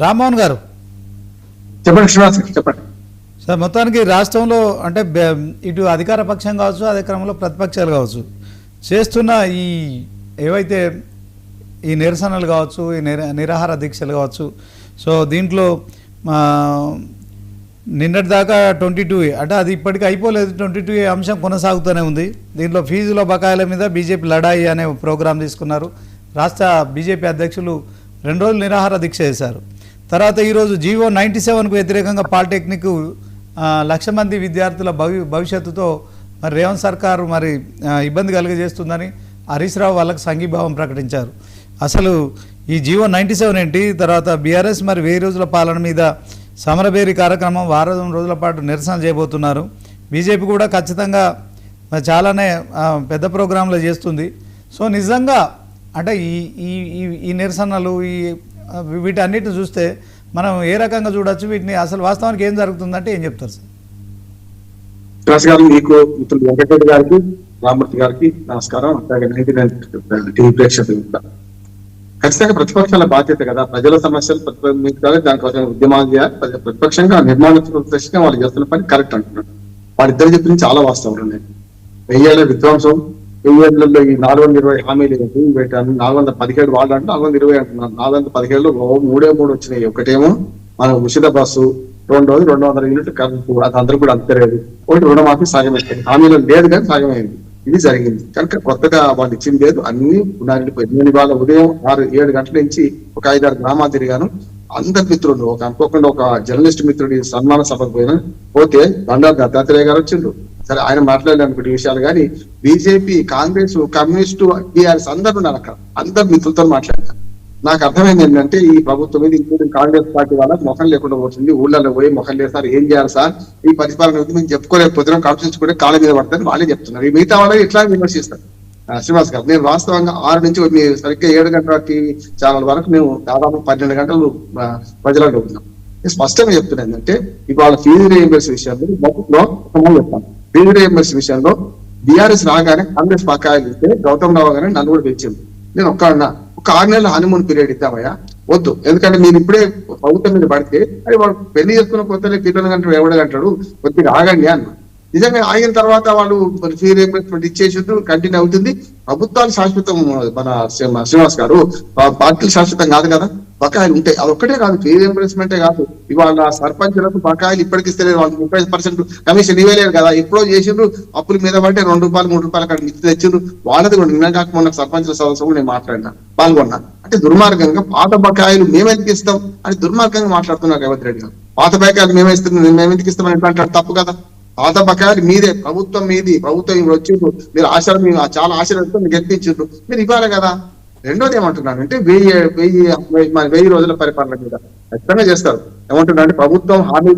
రామ్మోహన్ గారు చెప్పండి శ్రీనివాస్ గారు చెప్పండి సార్. మొత్తానికి రాష్ట్రంలో అంటే ఇటు అధికార పక్షం కావచ్చు, అదే క్రమంలో ప్రతిపక్షాలు కావచ్చు, చేస్తున్న ఈ ఏవైతే ఈ నిరసనలు కావచ్చు, ఈ నిరాహార దీక్షలు కావచ్చు, సో దీంట్లో నిన్నటి దాకా 22A అంటే అది ఇప్పటికీ అయిపోలేదు. 22A అంశం కొనసాగుతూనే ఉంది. దీంట్లో ఫీజుల బకాయిల మీద బీజేపీ లడాయి అనే ప్రోగ్రాం తీసుకున్నారు. రాష్ట్ర బీజేపీ అధ్యక్షులు 2 రోజులు నిరాహార దీక్ష చేశారు. తర్వాత ఈరోజు జీవో 97కు వ్యతిరేకంగా పాలిటెక్నిక్ 1,00,000 మంది విద్యార్థుల భవిష్యత్తుతో మరి రేవంత్ సర్కారు మరి ఇబ్బంది కలిగజేస్తుందని హరీష్ రావు వాళ్ళకు సంఘీభావం ప్రకటించారు. అసలు ఈ జీవో 97 ఏంటి? తర్వాత బీఆర్ఎస్ మరి 1000 రోజుల పాలన మీద సమరబేరి కార్యక్రమం వారం రోజుల పాటు నిరసన చేయబోతున్నారు. బీజేపీ కూడా ఖచ్చితంగా చాలానే పెద్ద ప్రోగ్రాంలు చేస్తుంది. సో నిజంగా అంటే ఈ నిరసనలు వీటన్నిటిని చూస్తే మనం ఏ రకంగా చూడొచ్చు? వీటిని అసలు వాస్తవానికి ఏం జరుగుతుందంటే ఏం చెప్తారు సార్? శ్రీనివాస్ గారు, మీకు మిత్రులు వెంకటరెడ్డి గారికి, రామూర్తి గారికి నమస్కారం. టీవీ ప్రేక్షకులు కూడా ఖచ్చితంగా ప్రతిపక్షాల బాధ్యత కదా, ప్రజల సమస్యలు ప్రతిబింబించాలి, దానికోసం ఉద్యమాలు చేయాలి. ప్రతిపక్షంగా నిర్మాణంగా వాళ్ళు చేస్తున్న పని కరెక్ట్ అంటున్నారు. వాళ్ళిద్దరు చెప్పిన చాలా వాస్తవాలు ఉన్నాయి. 1000 ఏళ్ల విధ్వంసం, 1000 ఏళ్లలో ఈ 420 హామీలు 417 వాళ్ళు అంటే 420 అంటున్నారు. 417లో 3 వచ్చినాయి. ఒకటేమో మన ఉచిత బస్సు, 200 యూనిట్లు కరెంటు, అది అందరూ కూడా అంతలేదు. ఒకటి రుణమాఫీ సాగమైంది, హామీలో లేదు కానీ సాగమైంది. ఇది జరిగింది కనుక కొత్తగా వాళ్ళు ఇచ్చింది లేదు, అన్ని పునారిపోయింది. నేను ఇవాళ ఉదయం 6-7 గంటల నుంచి ఒక 5-6 గ్రామాలు తిరిగాను. అందరి మిత్రులు, అనుకోకుండా ఒక జర్నలిస్ట్ మిత్రుడి సన్మాన సభకు పోతే బండారు దత్తాత్రేయ గారు వచ్చిండ్రు. సరే, ఆయన మాట్లాడలేనుకుంటే విషయాలు కానీ బీజేపీ, కాంగ్రెస్, కమ్యూనిస్టు, టీఆర్ఎస్ అందరూ ఉన్నారు అక్కడ. అందరు మిత్రులతో మాట్లాడారు. నాకు అర్థమైంది ఏంటంటే ఈ ప్రభుత్వం మీద ఇంక్లూడింగ్ కాంగ్రెస్ పార్టీ వాళ్ళకి ముఖం లేకుండా పోతుంది. ఊళ్ళలో పోయి ముఖం లేదు సార్, ఏం చేయాలి సార్, ఈ పరిపాలన మేము చెప్పుకోలేకపోతున్నాం, కాన్స్టిట్యూషన్ కాళ్ళ మీద పడతారని వాళ్ళే చెప్తున్నారు. ఈ మిగతా వాళ్ళని ఇట్లా విమర్శిస్తారు. శ్రీనివాస్ గారు, నేను వాస్తవంగా 6 నుంచి సరిగ్గా 7 గంటల టీవీ ఛానల్ వరకు మేము దాదాపు 12 గంటలు ప్రజలలో ఉన్నాం. నేను స్పష్టంగా చెప్తున్నా ఏంటంటే ఇవాళ ఫీజు రీయింబర్స్ విషయంలో మొదట్లో చెప్తాను. ఫీజు రీయింబర్స్ విషయంలో బీఆర్ఎస్ రాగానే కాంగ్రెస్ బకాయిలు ఇస్తే గౌతమ్ రావు గారిని నన్ను కూడా పెంచింది. నేను ఒక 6 నెలల హనీమూన్ పీరియడ్ ఇద్దామయ్యా, వద్దు, ఎందుకంటే మీరు ఇప్పుడే ప్రభుత్వం మీద పడితే అది వాడు పెళ్లి చేసుకున్న కొత్తలే పిల్లలు గంటాడు, ఎవడగంటాడు, కొద్దిగా ఆగండి అన్న. నిజంగా ఆగిన తర్వాత వాళ్ళు ఫీ రీయింబర్స్మెంట్ ఇచ్చేసి కంటిన్యూ అవుతుంది. ప్రభుత్వాలు శాశ్వతం మన శ్రీనివాస్ గారు, పార్టీలు శాశ్వతం కాదు కదా, బకాయిలు ఉంటాయి. అది ఒక్కటే కాదు, ఫీ రీయింబర్స్మెంటే కాదు, ఇవాళ సర్పంచులకు బకాయిలు ఇప్పటికి ఇస్తలేదు. వాళ్ళు 30% కమిషన్ ఇవ్వలేరు కదా, ఎప్పుడో చేసిండ్రు. అప్పుల మీద పడితే ₹2, ₹3 అక్కడ మిత్తి తెచ్చిండ్రు. వాళ్ళది కూడా నిన్న కాక మొన్న సర్పంచుల సదస్సు నేను మాట్లాడినా, పాల్గొన్నా. అంటే దుర్మార్గంగా పాత బకాయిలు మేమెందుకు ఇస్తాం అని దుర్మార్గంగా మాట్లాడుతున్నారు రేవంత్ రెడ్డి గారు. పాత బకాయిలు మేమెందుకు ఇస్తామని ఎట్లా తప్పు కదా. పాత బకాయిలు మీదే, ప్రభుత్వం మీది, ప్రభుత్వం వచ్చిండ్రు, మీరు చాలా ఆశలతో మీరు గెలిపించిండ్రు, మీరు ఇవ్వాలి కదా. రెండోది ఏమంటున్నాను అంటే 1000 రోజుల పరిపాలన మీద ఖచ్చితంగా చేస్తారు. ఏమంటున్నా అంటే ప్రభుత్వం హామీ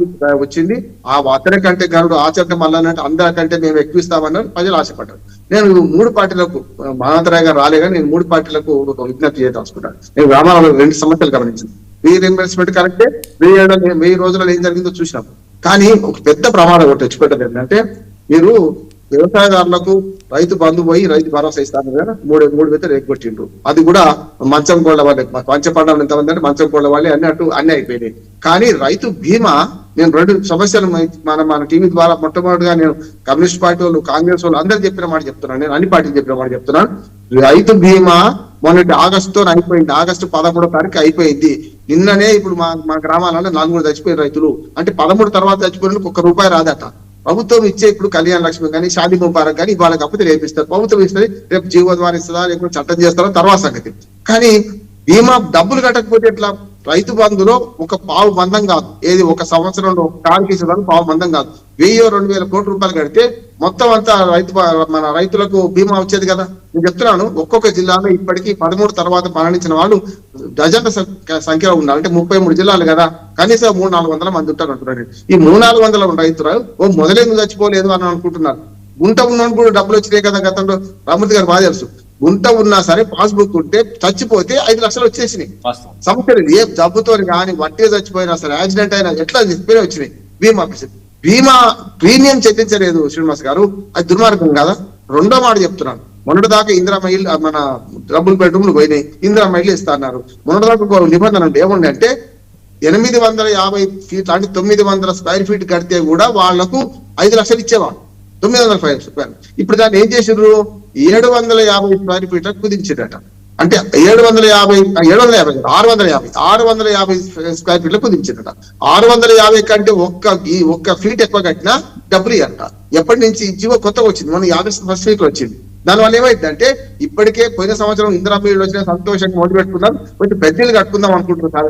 వచ్చింది, ఆ అతని కంటే గరుడు ఆచరణ మళ్ళీ అందరికంటే మేము ఎక్కువ ఇస్తామన్నారు, ప్రజలు ఆశపడ్డారు. నేను 3 పార్టీలకు మహాంతరాయ్ గారు రాలేగా నేను 3 పార్టీలకు ఒక విజ్ఞప్తి చేయదలుచుకున్నాను. నేను గ్రామాలలో 2 సమస్యలు గమనించింది. ఫీ రీయింబర్స్మెంట్ కరెక్టే, 1000 రోజులలో ఏం జరిగిందో చూసినాం. కానీ ఒక పెద్ద ప్రమాదం ఒకటి తెచ్చిపెట్టదు ఏంటంటే, మీరు వ్యవసాయదారులకు రైతు బంధు పోయి రైతు భరోసా ఇస్తాను కదా, 3 విత్తలు ఎగ్గొట్టిండ్రు. అది కూడా మంచం కోళ్ల వాళ్ళే, పంచపండం ఎంతమంది అంటే మంచం కోళ్ల వాళ్ళే అన్నట్టు అన్ని అయిపోయినాయి. కానీ రైతు బీమా, నేను 2 సమస్యలు మన టీవీ ద్వారా మొట్టమొదటిగా నేను కమ్యూనిస్ట్ పార్టీ వాళ్ళు, కాంగ్రెస్ వాళ్ళు అందరూ చెప్పిన మాట చెప్తున్నాను, నేను అన్ని పార్టీలు చెప్పిన మాట చెప్తున్నాను. రైతు బీమా మొన్నటి ఆగస్టుతో అయిపోయింది, ఆగస్టు 13వ తారీఖు అయిపోయింది. నిన్ననే ఇప్పుడు మా గ్రామాలలో 4 చచ్చిపోయిన రైతులు, అంటే 13 తర్వాత చచ్చిపోయిన ₹1 రాదట. ప్రభుత్వం ఇచ్చే ఇప్పుడు కళ్యాణ లక్ష్మి కానీ, షాదీ ముబారక్ కానీ ఇవాళ కాకపోతే రేపు ఇస్తారు. ప్రభుత్వం ఇస్తుంది, రేపు జీవో ద్వారా ఇస్తుందా, లేకపోతే చట్టం చేస్తారో తర్వాత సంగతి. కానీ బీమా డబ్బులు కట్టకపోతే ఎట్లా? రైతు బంధులో ఒక పావు మందం కాదు, ఏది ఒక సంవత్సరంలో కారు తీసేదానికి పావు మందం కాదు, 1000-2000 కోట్ల రూపాయలు కడితే మొత్తం అంతా మన రైతులకు బీమా వచ్చేది కదా. నేను చెప్తున్నాను, ఒక్కొక్క జిల్లాలో ఇప్పటికీ 13 తర్వాత మరణించిన వాళ్ళు డజన్ల సంఖ్యలో ఉన్నారు. అంటే 33 జిల్లాలు కదా, కనీసం 300-400 మంది ఉంటారు అంటున్నారు. ఈ 300-400 రైతులు మొదలెందుకు చచ్చిపోలేదు అని అనుకుంటున్నారు. గుంట ఉన్నోడు కూడా డబ్బులు వచ్చినాయి కదా గతంలో, రామూర్తి గారు బాగా తెలుసు. గుంట ఉన్నా సరే పాస్బుక్ ఉంటే చచ్చిపోతే 5 లక్షలు వచ్చేసినాయి. సమస్య లేదు, ఏ జబ్బుతో కానీ వట్టిగా చచ్చిపోయినా సరే, యాక్సిడెంట్ అయినా ఎట్లా వచ్చినాయి. బీమా ప్రీమియం చెల్లించలేదు శ్రీనివాస్ గారు, అది దుర్మార్గం కదా. రెండో మాట చెప్తున్నాను, మొన్నటిదాకా ఇందిరమ్మ ఇల్లు మన డబుల్ బెడ్రూమ్లు పోయినాయి, ఇందిరమ్మ ఇల్లు ఇస్తా అన్నారు. మొన్నటిదాకా ఒక నిబంధన అంటే ఏముండే అంటే 850 ఫీట్ అంటే 900 స్క్వేర్ ఫీట్ కడితే కూడా వాళ్లకు 5 లక్షలు ఇచ్చేవాళ్ళు, 900 స్క్వేర్. ఇప్పుడు దాన్ని ఏం చేసారు, 750 స్క్వేర్ ఫీట్లకు కుదించారట. అంటే 650 స్క్వేర్ ఫీట్లకు కుదించారట. 650 కంటే ఒక్క ఫీట్ ఎక్కువ కట్టినా డబ్బులు ఇవ్వట. ఎప్పటి నుంచి జీవో కొత్తగా వచ్చింది, మన ఆగస్టు 1st వీక్ వచ్చింది. దానివల్ల ఏమైందంటే ఇప్పటికే పోయిన సంవత్సరం ఇందిరమ్మ ఇల్లు వచ్చిన సంతోషంగా మొదలు పెట్టుకున్నారు, కొంచెం పెద్దలు కట్టుకుందాం అనుకుంటున్నారు.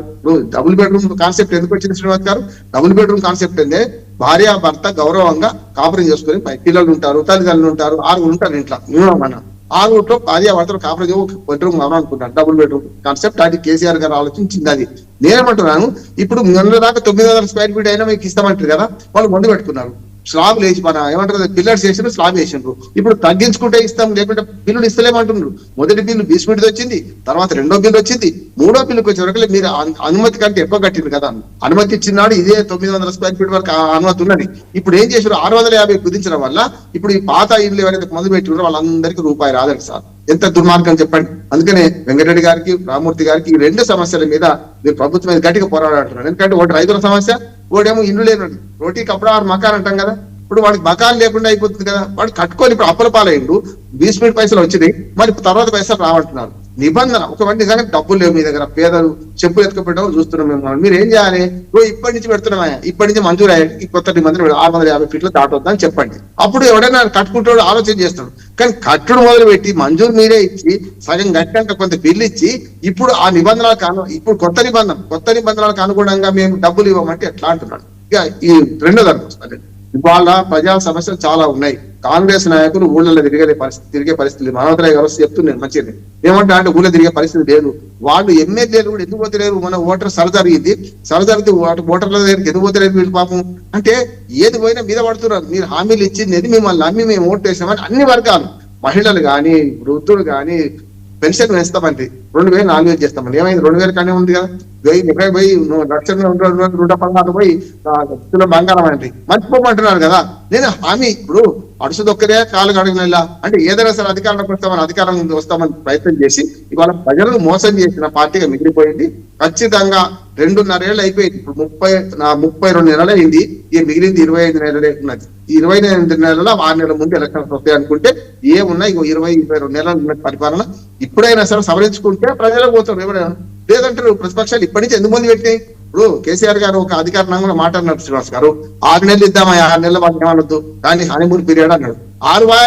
డబుల్ బెడ్రూమ్ కాన్సెప్ట్ ఎందుకు వచ్చింది శ్రీనివాస్ గారు? డబుల్ బెడ్రూమ్ కాన్సెప్ట్ అంటే భార్య భర్త గౌరవంగా కాపురం చేసుకుని పిల్లలు ఉంటారు, తల్లిదండ్రులు ఉంటారు, 6 ఉంటారు ఇంట్లో. మన 6 భార్య భర్తలు కాపురం బెడ్రూమ్ కావాలి అనుకుంటారు, డబుల్ బెడ్రూమ్ కాన్సెప్ట్. అది కేసీఆర్ గారు ఆలోచించింది. అది నేనేమంటున్నాను, ఇప్పుడు మొన్న దాకా 900 స్క్వేర్ ఫీట్ అయినా మీకు ఇస్తామంటారు కదా, వాళ్ళు ముందు పెట్టుకున్నారు. స్లాబ్ లేచి మన ఏమంటారు పిల్లర్స్ చేసిండ్రు, స్లాబ్ వేసిండ్రు. ఇప్పుడు తగ్గించుకుంటే ఇస్తాం, లేకుంటే బిల్లులు ఇస్తలేమంటున్నారు. మొదటి బిల్లు 20 ఫీట్ వచ్చింది, తర్వాత 2వ బిల్లు వచ్చింది, 3వ బిల్లుకి వచ్చే వరకు మీరు అనుమతి కంటే ఎక్కువ కట్టింది కదా. అనుమతి ఇచ్చినాడు ఇదే 900 స్క్వేర్ ఫీట్ వరకు అనుమతి ఉన్నది. ఇప్పుడు ఏం చేశారు, 650 కుదించడం వల్ల ఇప్పుడు ఈ పాత ఇల్లు ఎవరైతే మొదలు పెట్టుకున్నారో వాళ్ళందరికీ రూపాయి రాదండి సార్. ఎంత దుర్మార్గం చెప్పండి. అందుకనే వెంకటరెడ్డి గారికి, రామూర్తి గారికి ఈ 2 సమస్యల మీద మీరు ప్రభుత్వం మీద గట్టిగా పోరాడుతున్నారు. ఎందుకంటే ఒకటి రైతుల సమస్య, ఒకటేమో ఇల్లు లేనండి. రోటీ కప్పుడు 6 మకాన్ అంటాం కదా, ఇప్పుడు వాడికి మకాన్ లేకుండా అయిపోతుంది కదా, వాడు కట్టుకొని ఇప్పుడు అప్పల పాలైండు, 20 ఫీట్ పైసలు వచ్చినాయి, మరి తర్వాత పైసలు రావంటున్నారు. నిబంధన ఒకటి నిజంగా డబ్బులు లేవు మీ దగ్గర, పేదలు చెప్పులు ఎత్తుకుపెట్టడం చూస్తున్నాం మేము. మీరు ఏం చేయాలి, ఇప్పటి నుంచి పెడుతున్నామా, ఇప్పటి నుంచి మంజూరు అయ్యాయి కొత్త నిబంధన 650 ఫీట్లు దాటొద్దని చెప్పండి. అప్పుడు ఎవడైనా కట్టుకుంటాడు ఆలోచన చేస్తాడు. కానీ కట్టుడు మొదలు పెట్టి మంజూరు మీరే ఇచ్చి సగం కట్టాక కొంత బిల్లు ఇచ్చి ఇప్పుడు ఆ నిబంధనలకు ఇప్పుడు కొత్త నిబంధనలకు అనుగుణంగా మేము డబ్బులు ఇవ్వమంటే ఎట్లా అంటున్నాడు. ఇక ఈ 2వ దానికి వస్తుంది. ఇవాళ ప్రజా సమస్యలు చాలా ఉన్నాయి. కాంగ్రెస్ నాయకులు ఊళ్ళలో తిరిగే పరిస్థితి మానవతరాయ్ గారు చెప్తున్నాను మంచిది. ఏమంటా అంటే ఊళ్ళో తిరిగే పరిస్థితి లేదు. వాళ్ళు ఎమ్మెల్యేలు కూడా ఎందుకు పోతలేరు, మన ఓటర్ సరజరిగింది ఓటర్ల దగ్గరికి ఎందుకు పోతలేదు వీళ్ళు పాపం. అంటే ఏది పోయినా మీద పడుతున్నారు. మీరు హామీలు ఇచ్చింది మిమ్మల్ని నమ్మి మేము ఓటు వేసామని అన్ని వర్గాలు, మహిళలు కానీ వృద్ధులు కానీ పెన్షన్ వేస్తామండి, 2000 4,000 చేస్తామండి. ఏమైంది, 2000 కానీ ఉంది కదా, 1,16 పోయి కిలో బంగారం అండి మర్చిపోమంటున్నారు కదా. నేను హామీ ఇప్పుడు అడుసుదొక్కరే కాలు కడిగినలా అంటే ఏదైనా సరే అధికారం వస్తామని ప్రయత్నం చేసి ఇవాళ ప్రజలను మోసం చేసిన పార్టీగా మిగిలిపోయింది. ఖచ్చితంగా 2.5 ఏళ్ళు అయిపోయింది. ఇప్పుడు 32 నెలలు అయింది. ఈ మిగిలింది 25 నెలలే ఉన్నది. ఈ 25 నెలల 6 నెలల ముందు ఎలక్షన్స్ వస్తాయి అనుకుంటే ఏమున్నా 22 నెలలు ఉన్న పరిపాలన. ఇప్పుడైనా సరే సవరించుకుంటే ప్రజలకు పోతారు. ఎవరైనా లేదంటారు ప్రతిపక్షాలు ఇప్పటి నుంచి ఎందుకు మంది పెట్టినాయి. ఇప్పుడు కేసీఆర్ గారు ఒక అధికారంగా మాట్లాడినారు శ్రీనివాస్ గారు, 6 నెలలు ఇద్దామా, 6 నెలలు వాళ్ళకి ఏమనొద్దు కానీ హనీమూన్ పీరియడ్ అన్నాడు. 6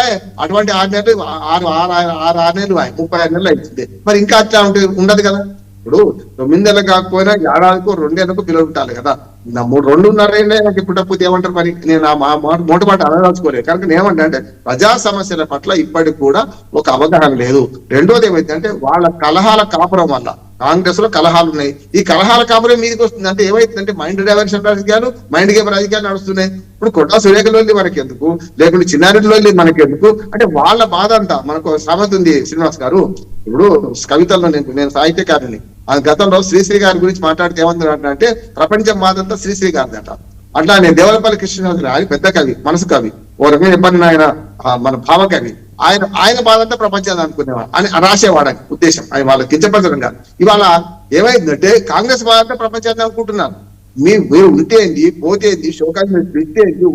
అటువంటి 6 నెలలు 6 నెలలు 35 నెలలు అవుతుంది. మరి ఇంకా అట్లా ఉండదు కదా. ఇప్పుడు 9 నెలలు కాకపోయినా ఏడాదికో 2 నెలలకు పిల్లలు ఉంటారు కదా. 2.5 ఏళ్ళే నాకు ఇప్పుడు తప్పితే ఏమంటారు. మరి నేను మోట మాట అనదలుచుకోలేదు. కనుక ఏమంటా అంటే ప్రజా సమస్యల పట్ల ఇప్పటికి కూడా ఒక అవగాహన లేదు. 2వది ఏమైందంటే వాళ్ళ కలహాల కాపురం వల్ల కాంగ్రెస్ లో కలహాలు ఉన్నాయి. ఈ కలహాల కాపురం మీదకి వస్తుంది. అంటే ఏమైతుందంటే మైండ్ డైవర్షన్ రాజకీయాలు, మైండ్ గేమ్ రాజకీయాలు నడుస్తున్నాయి. ఇప్పుడు కొట్టా సురేఖలో మనకి ఎందుకు, లేకుంటే చిన్నారెడ్డిలో మనకి ఎందుకు అంటే వాళ్ళ బాధ అంతా. మనకు సామెత ఉంది శ్రీనివాస్ గారు, ఇప్పుడు కవితల్లో నేను సాహిత్యకారుని, ఆ గతంలో శ్రీశ్రీ గారి గురించి మాట్లాడితే ఏమంటారు అంటే ప్రపంచం బాధంతా శ్రీశ్రీ గారిదట. అట్లా నేను దేవలపల్లి కృష్ణరాజు ఆయన పెద్ద కవి, మనసు కవి, ఓ రకంగా చెప్పండి ఆయన మన భావకవి. ఆయన బాధంతా ప్రపంచాన్ని అనుకునేవాడు అని రాసేవాడని ఉద్దేశం. ఆయన వాళ్ళకి కించపరచడం కాదు. ఇవాళ ఏమైందంటే కాంగ్రెస్ బాధంతా ప్రపంచాన్ని అనుకుంటున్నారు. మీరు ఉంటేంది, పోతేంది, శోకాన్ని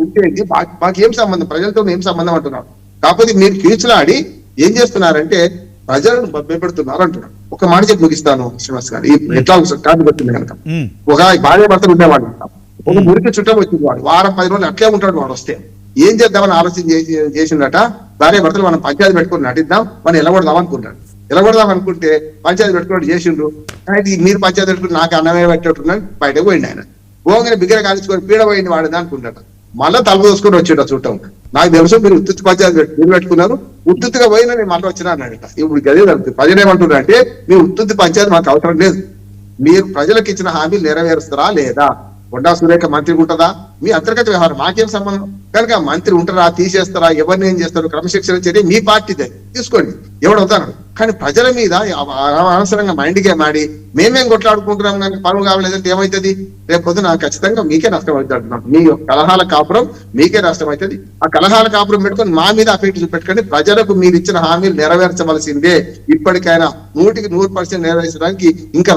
ఉంటేంది, మాకు ఏం సంబంధం, ప్రజలతో ఏం సంబంధం అంటున్నారు. కాకపోతే మీరు కీచులాడి ఏం చేస్తున్నారంటే ప్రజలను భయపెడుతున్నారు అంటున్నారు. ఒక మాట చెప్పి ముగిస్తాను శ్రీనివాస్ గారు, ఎట్లా కాదు వచ్చింది కనుక. ఒక భార్య భర్తలు ఉండేవాడు, ఒక మురికి చుట్టం వచ్చింది. వాడు వారం 10 రోజులు అట్లే ఉంటాడు. వాడు వస్తే ఏం చేద్దామని ఆలోచన చేసిందట. భార్య భర్తలు మనం పంచాయతీ పెట్టుకుని నటిద్దాం, మనం ఎలగొడదాం అనుకుంటాడు. ఎలగొడదాం అనుకుంటే పంచాయతీ పెట్టుకుని చేసిండ్రు. అయితే మీరు పంచాయతీ పెట్టుకుని నాకు అన్నమే పెట్టేట్టున్నాడు. బయటకు పోయింది ఆయన. పోగానే బిగ్గర కాల్చుకొని పీడ పోయింది వాడిని అనుకుంటాడు. మళ్ళీ తలుపు దోసుకొని వచ్చాడు చుట్టం. నాకు తెలుసు మీరు ఉత్తుత్తి పంచాయతీ మీరు పెట్టుకున్నారు, ఉత్తుత్తిగా పోయినా నేను మళ్ళీ వచ్చినా అన్నాడట. ఇప్పుడు గదే జరుగుతుంది. ప్రజలు ఏమంటున్నారు అంటే మీ ఉత్తుత్తి పంచాయతీ మాకు అవసరం లేదు, మీరు ప్రజలకు ఇచ్చిన హామీలు నెరవేరుస్తారా లేదా, కొండా సురేఖ మంత్రి ఉంటుందా, మీ అంతర్గత వ్యవహారం మాకేం సంబంధం. కనుక మంత్రి ఉంటారా, తీసేస్తారా, ఎవరిని ఏం చేస్తారు, క్రమశిక్షణ చర్య మీ పార్టీదే తీసుకోండి, ఎవడవుతాడు. కానీ ప్రజల మీద అనవసరంగా మైండ్ గేమ్ ఆడి మేమేం కొట్లాడుకుంటున్నాం కానీ పనులు కావలేదంటే ఏమవుతుంది? రేపు పొద్దున ఖచ్చితంగా మీకే నష్టం అవుతుంది అంటున్నాం. మీ కలహాల కాపురం మీకే నష్టం అవుతుంది. ఆ కలహాల కాపురం పెట్టుకొని మా మీద అఫెక్ట్ చూపెట్టుకొని ప్రజలకు మీరు ఇచ్చిన హామీలు నెరవేర్చవలసిందే. ఇప్పటికైనా 100% నెరవేర్చడానికి ఇంకా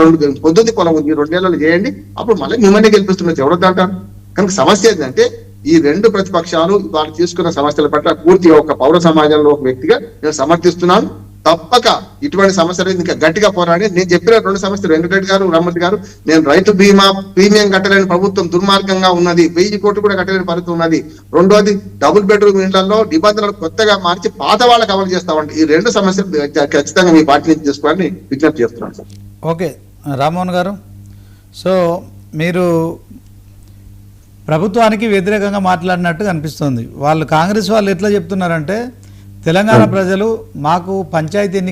పొద్దుంది పొలం ఉంది, 2 నెలలు చేయండి, అప్పుడు మళ్ళీ మిమ్మల్ని గెలిపిస్తున్నారు. ఎవరొద్దు అంటారు? కనుక సమస్య ఏంటంటే ఈ 2 ప్రతిపక్షాలు వాళ్ళు తీసుకున్న సమస్యల పట్ల పూర్తిగా ఒక పౌర సమాజంలో ఒక వ్యక్తిగా నేను సమర్థిస్తున్నాను. తప్పక ఇటువంటి సమస్యలు ఇంకా గట్టిగా పోరాడి నేను చెప్పిన 2 సమస్యలు వెంకటరెడ్డి గారు, రామ్మూర్తి గారు, నేను రైతు బీమా ప్రీమియం కట్టలేని ప్రభుత్వం దుర్మార్గంగా ఉన్నది, 1000 కోట్లు కూడా కట్టలేని పరిస్థితి ఉన్నది. రెండోది డబుల్ బెడ్రూమ్ ఇండ్లలో నిబంధనలు కొత్తగా మార్చి పాత వాళ్ళకి అమలు చేస్తామంటే ఈ 2 సమస్యలు ఖచ్చితంగా మీ పార్టీ నుంచి చేసుకోవాలని విజ్ఞప్తి చేస్తున్నాను సార్. ఓకే రామ్మోహన్ గారు, సో మీరు ప్రభుత్వానికి వ్యతిరేకంగా మాట్లాడినట్టు అనిపిస్తుంది. వాళ్ళు కాంగ్రెస్ వాళ్ళు ఎట్లా చెప్తున్నారంటే తెలంగాణ ప్రజలు మాకు పంచాయతీ